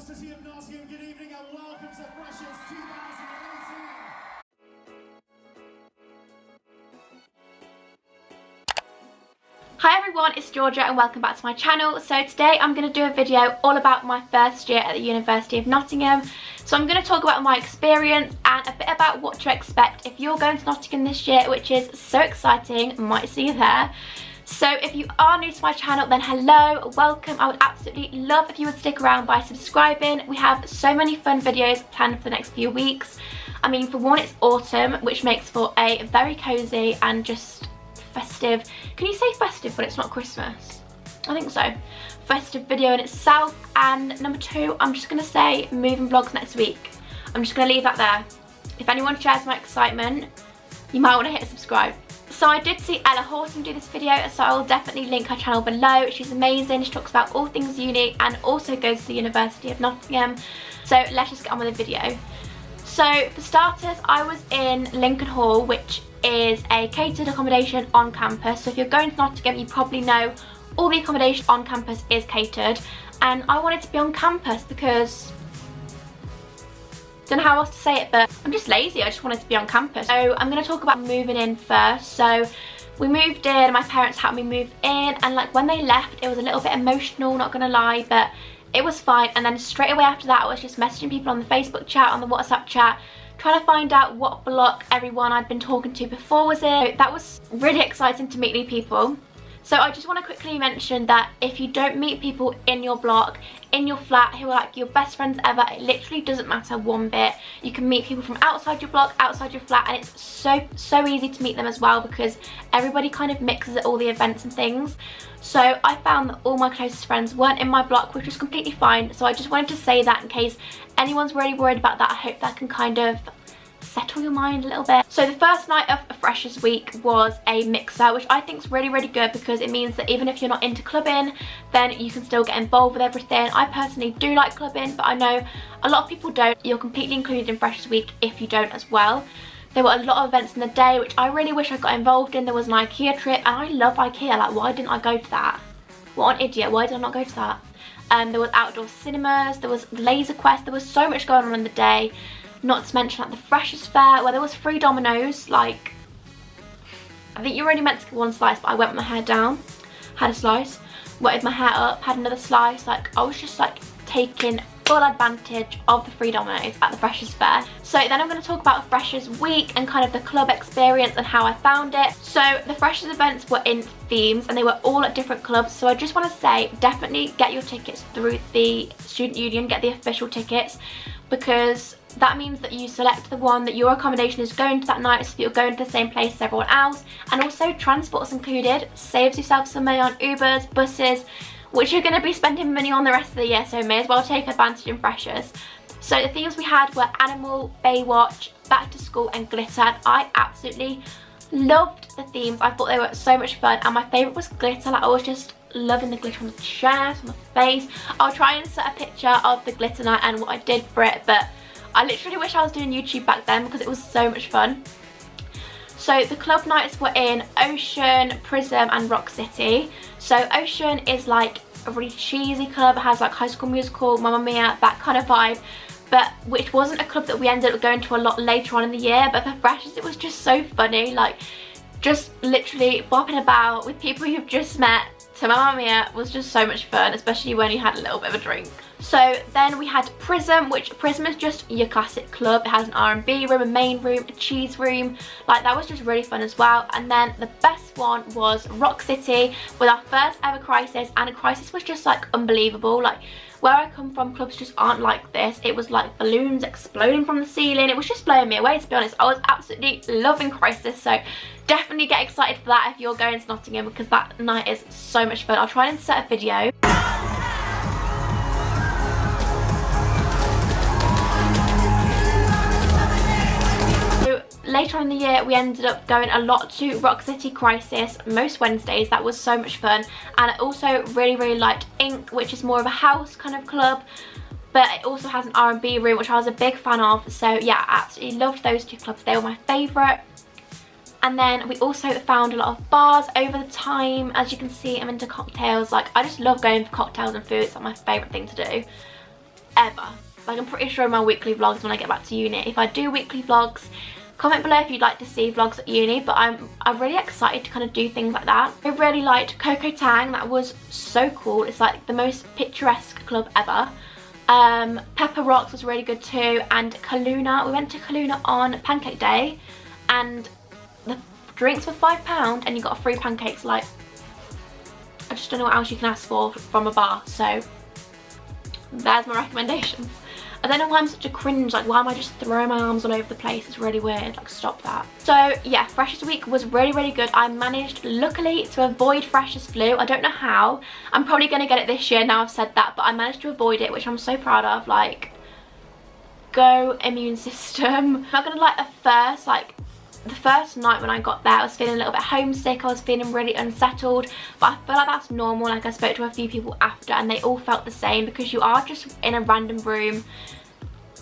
University of Nottingham, good evening and welcome to Freshers 2018. Hi everyone, it's Georgia and welcome back to my channel. So today I'm going to do a video all about my first year at the University of Nottingham. So I'm going to talk about my experience and a bit about what to expect if you're going to Nottingham this year, which is so exciting. Might see you there. So if you are new to my channel, then hello, welcome. I would absolutely love if you would stick around by subscribing. We have so many fun videos planned for the next few weeks. I mean, for one, it's autumn, which makes for a very cozy and just festive. Can you say festive but it's not Christmas? I think so. Festive video in itself. And number two, I'm just going to say moving vlogs next week. I'm just going to leave that there. If anyone shares my excitement, you might want to hit subscribe. So I did see Ella Horton do this video, so I will definitely link her channel below. She's amazing. She talks about all things uni and also goes to the University of Nottingham. So let's just get on with the video. So for starters, I was in Lincoln Hall, which is a catered accommodation on campus. So if you're going to Nottingham, you probably know all the accommodation on campus is catered. And I wanted to be on campus because don't know how else to say it, but I'm just lazy. I just wanted to be on campus. So I'm going to talk about moving in first. So we moved in, my parents helped me move in, and like when they left it was a little bit emotional, not gonna lie, but it was fine. And then straight away after that I was just messaging people on the Facebook chat, on the WhatsApp chat, trying to find out what block everyone I'd been talking to before was in. That was really exciting to meet new people. So I just want to quickly mention that if you don't meet people in your block, in your flat, who are like your best friends ever, it literally doesn't matter one bit. You can meet people from outside your block, outside your flat, and it's so easy to meet them as well because everybody kind of mixes at all the events and things. So I found that all my closest friends weren't in my block, which was completely fine. So I just wanted to say that in case anyone's really worried about that. I hope that can kind of settle your mind a little bit. So the first night of Freshers Week was a mixer, which I think is really good because it means that even if you're not into clubbing, then you can still get involved with everything. I personally do like clubbing, but I know a lot of people don't. You're completely included in Freshers Week if you don't as well. There were a lot of events in the day which I really wish I got involved in. There was an IKEA trip, and I love IKEA. Like, why didn't I go to that? What an idiot, why did I not go to that? There was outdoor cinemas, there was laser quest, there was so much going on in the day. Not to mention like the Freshers Fair where there was free Dominoes. Like, I think you're only meant to get one slice, but I went with my hair down, had a slice, wetted my hair up, had another slice. Like, I was just like taking full advantage of the free Dominoes at the Freshers Fair. So then I'm going to talk about Freshers Week and kind of the club experience and how I found it. So the Freshers events were in themes and they were all at different clubs. So I just want to say definitely get your tickets through the student union, get the official tickets, because that means that you select the one that your accommodation is going to that night, so that you're going to the same place as everyone else. And also transport's included, saves yourself some money on Ubers, buses, which you're going to be spending money on the rest of the year, so may as well take advantage in Freshers. So the themes we had were Animal, Baywatch, Back to School and Glitter, and I absolutely loved the themes. I thought they were so much fun, and my favourite was Glitter. Like, I was just loving the glitter on the chest, on the face. I'll try and set a picture of the glitter night and what I did for it, but I literally wish I was doing YouTube back then because it was so much fun. So the club nights were in Ocean, Prism and Rock City. So Ocean is like a really cheesy club. It has like High School Musical, Mamma Mia, that kind of vibe. But which wasn't a club that we ended up going to a lot later on in the year. But for Freshers it was just so funny. Like, just literally bopping about with people you've just met to Mamma Mia was just so much fun, especially when you had a little bit of a drink. So then we had Prism, which Prism is just your classic club. It has an R&B room, a main room, a cheese room. Like, that was just really fun as well. And then the best one was Rock City with our first ever Crisis, and Crisis was just like unbelievable. Like, where I come from, clubs just aren't like this. It was like balloons exploding from the ceiling. It was just blowing me away, to be honest. I was absolutely loving Crisis, so definitely get excited for that if you're going to Nottingham because that night is so much fun. I'll try and insert a video. Later on in the year we ended up going a lot to Rock City Crisis most Wednesdays. That was so much fun. And I also really liked Ink, which is more of a house kind of club, but it also has an R&B room, which I was a big fan of. So yeah, I absolutely loved those two clubs. They were my favourite. And then we also found a lot of bars over the time. As you can see, I'm into cocktails. Like, I just love going for cocktails and food. It's like my favourite thing to do. ever. Like, I'm pretty sure in my weekly vlogs when I get back to uni, if I do weekly vlogs, comment below if you'd like to see vlogs at uni, but I'm really excited to kind of do things like that. I really liked Coco Tang. That was so cool. It's like the most picturesque club ever. Pepper Rocks was really good too, and Kaluna. We went to Kaluna on Pancake Day, and the drinks were £5 and you got free pancakes. Like, I just don't know what else you can ask for from a bar, so there's my recommendations. I don't know why I'm such a cringe, like why am I just throwing my arms all over the place? It's really weird, like stop that. So yeah, Freshers Week was really good. I managed, luckily, to avoid Freshers Flu. I don't know how. I'm probably going to get it this year now I've said that, but I managed to avoid it, which I'm so proud of. Like, go immune system. I'm not going to lie, the first night when I got there, I was feeling a little bit homesick. I was feeling really unsettled, but I feel like that's normal. Like, I spoke to a few people after and they all felt the same, because you are just in a random room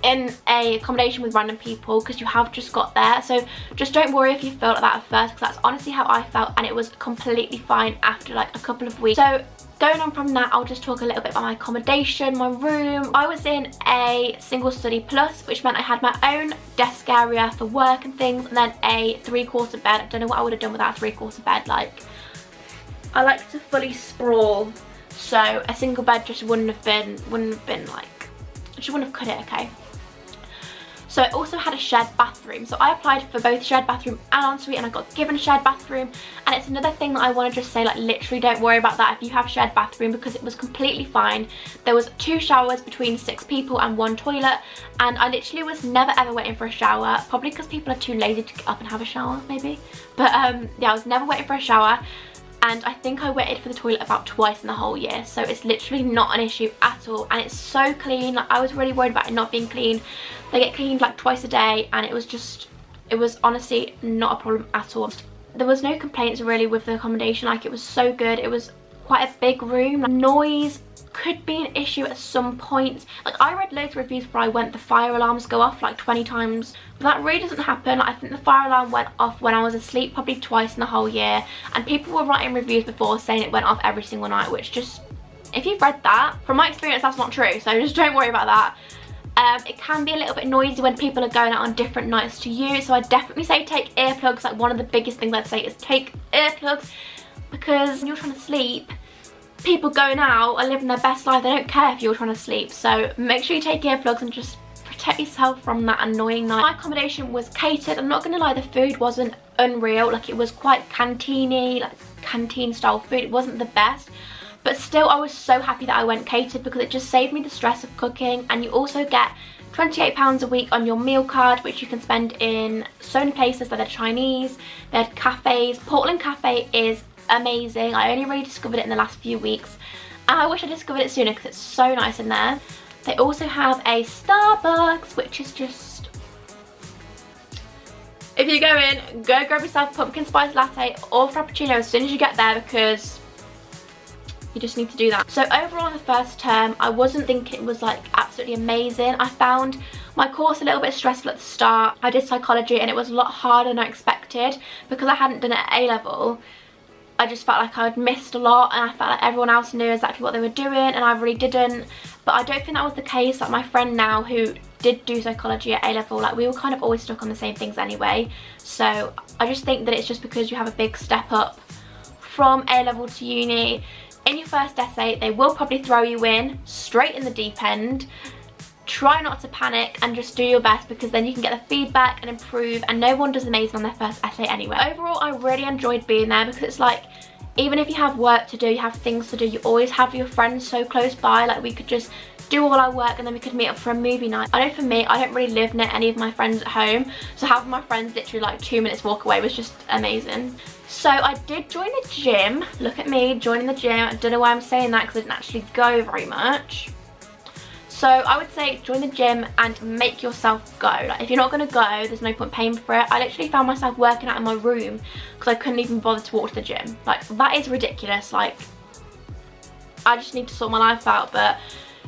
in a accommodation with random people because you have just got there. So just don't worry if you felt like that at first, because that's honestly how I felt, and it was completely fine after like a couple of weeks. So going on from that, I'll just talk a little bit about my accommodation, my room. I was in a single study plus, which meant I had my own desk area for work and things, and then a 3/4 bed. I don't know what I would have done without a 3/4 bed. Like, I like to fully sprawl, so a single bed just wouldn't have been like, I just wouldn't have cut it, okay? So I also had a shared bathroom. So I applied for both shared bathroom and ensuite, and I got given a shared bathroom. And it's another thing that I want to just say, like, literally don't worry about that if you have shared bathroom, because it was completely fine. There was 2 showers between 6 people and 1 toilet, and I literally was never ever waiting for a shower, probably because people are too lazy to get up and have a shower maybe. But yeah, I was never waiting for a shower. And I think I waited for the toilet about twice in the whole year, so it's literally not an issue at all, and it's so clean. Like, I was really worried about it not being clean. They get cleaned like twice a day, and it was honestly not a problem at all. There was no complaints really with the accommodation. Like, it was so good. It was quite a big room. Noise could be an issue at some point. Like, I read loads of reviews before I went, the fire alarms go off like 20 times, but that really doesn't happen. I think the fire alarm went off when I was asleep probably twice in the whole year, and people were writing reviews before saying it went off every single night, which just, if you've read that, from my experience, that's not true, so just don't worry about that. It can be a little bit noisy when people are going out on different nights to you, so I definitely say take earplugs. Like, one of the biggest things I'd say is take earplugs, because when you're trying to sleep, people going out are living their best life. They don't care if you're trying to sleep, so make sure you take earplugs and just protect yourself from that annoying night. My accommodation was catered. I'm not gonna lie, the food wasn't unreal. Like, it was quite canteeny, like canteen style food. It wasn't the best, but still I was so happy that I went catered, because it just saved me the stress of cooking. And you also get £28 a week on your meal card, which you can spend in so many places. Like, they're Chinese, they're cafes. Portland Cafe is amazing. I only really discovered it in the last few weeks, and I wish I discovered it sooner because it's so nice in there. They also have a Starbucks, which is just, if you go in, go grab yourself a pumpkin spice latte or frappuccino as soon as you get there, because you just need to do that. So overall, in the first term, I wasn't thinking it was like absolutely amazing. I found my course a little bit stressful at the start. I did psychology and it was a lot harder than I expected, because I hadn't done it at A-level. I just felt like I'd missed a lot, and I felt like everyone else knew exactly what they were doing and I really didn't. But I don't think that was the case. Like, my friend now who did do psychology at A-level, like, we were kind of always stuck on the same things anyway. So I just think that it's just because you have a big step up from A-level to uni. In your first essay, they will probably throw you in straight in the deep end. Try not to panic and just do your best, because then you can get the feedback and improve, and no one does amazing on their first essay anyway. Overall, I really enjoyed being there, because it's like, even if you have work to do, you have things to do, you always have your friends so close by. Like, we could just do all our work and then we could meet up for a movie night. I know for me, I don't really live near any of my friends at home, so having my friends literally like 2 minutes walk away was just amazing. So I did join the gym. Look at me joining the gym. I don't know why I'm saying that, because I didn't actually go very much. So I would say join the gym and make yourself go. Like, if you're not going to go, there's no point paying for it. I literally found myself working out in my room because I couldn't even bother to walk to the gym. Like, that is ridiculous. Like, I just need to sort my life out. But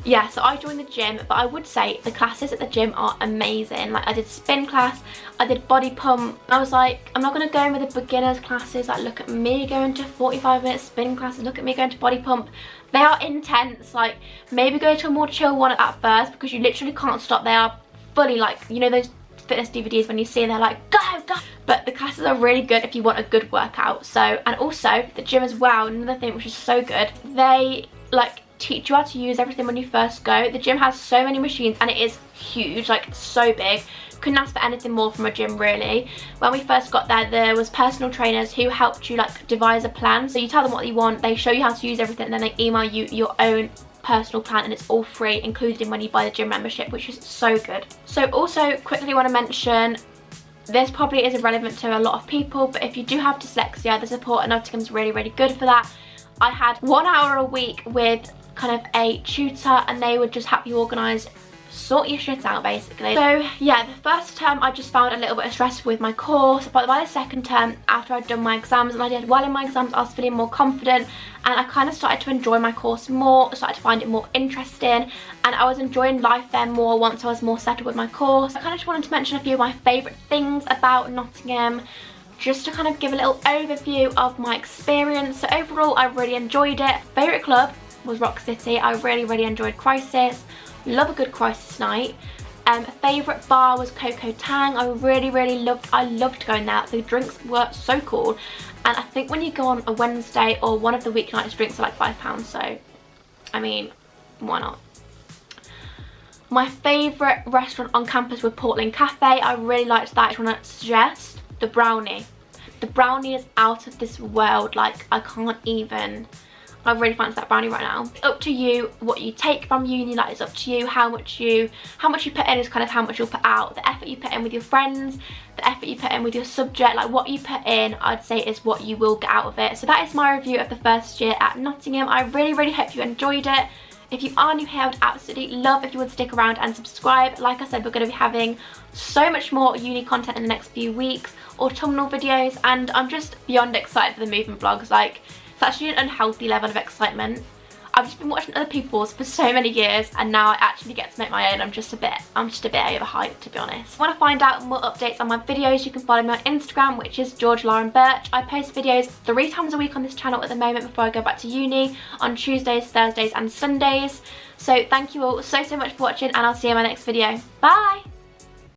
yeah, so I joined the gym, but I would say the classes at the gym are amazing. Like I did spin class, I did body pump. I was like, I'm not going to go in with the beginners classes. Like look at me going to 45-minute spin classes, look at me going to body pump. They are intense. Like maybe go to a more chill one at first because you literally can't stop. They are fully like, you know those fitness DVDs when you see they're like go go, but the classes are really good if you want a good workout. So, and also the gym as well, another thing which is so good, they like teach you how to use everything when you first go. The gym has so many machines and it is huge, like so big. Couldn't ask for anything more from a gym really. When we first got there was personal trainers who helped you like devise a plan. So you tell them what you want, they show you how to use everything, and then they email you your own personal plan, and it's all free, included in when you buy the gym membership, which is so good. So also quickly want to mention, this probably is irrelevant to a lot of people, but if you do have dyslexia, the support at Nottingham's really, really good for that. I had 1 hour a week with kind of a tutor, and they would just help you organise, sort your shit out basically. So yeah, the first term I just found a little bit stressful with my course, but by the second term, after I'd done my exams and I did well in my exams, I was feeling more confident and I kind of started to enjoy my course more, started to find it more interesting, and I was enjoying life there more once I was more settled with my course. I kind of just wanted to mention a few of my favourite things about Nottingham, just to kind of give a little overview of my experience. So overall I really enjoyed it. Favourite club was Rock City. I really enjoyed Crisis. Love a good Crisis night. Favourite bar was Coco Tang. I loved going there. The drinks were so cool, and I think when you go on a Wednesday or one of the weeknights, drinks are like £5, so I mean, why not? My favourite restaurant on campus was Portland Cafe. I really liked that. I just want to suggest the brownie. The brownie is out of this world. Like I can't even, I really fancy that brownie right now. It's up to you what you take from uni. Like it's up to you how much you put in is kind of how much you'll put out. The effort you put in with your friends, the effort you put in with your subject, like what you put in, I'd say is what you will get out of it. So that is my review of the first year at Nottingham. I really hope you enjoyed it. If you are new here, I would absolutely love if you would stick around and subscribe. Like I said, we're going to be having so much more uni content in the next few weeks, autumnal videos, and I'm just beyond excited for the movement vlogs. Like, it's actually an unhealthy level of excitement. I've just been watching other people's for so many years, and now I actually get to make my own. I'm just a bit overhyped, to be honest. If you want to find out more updates on my videos, you can follow me on Instagram, which is georgialaurenbirch. I post videos 3 times a week on this channel at the moment before I go back to uni, on Tuesdays, Thursdays and Sundays. So thank you all so much for watching, and I'll see you in my next video. Bye!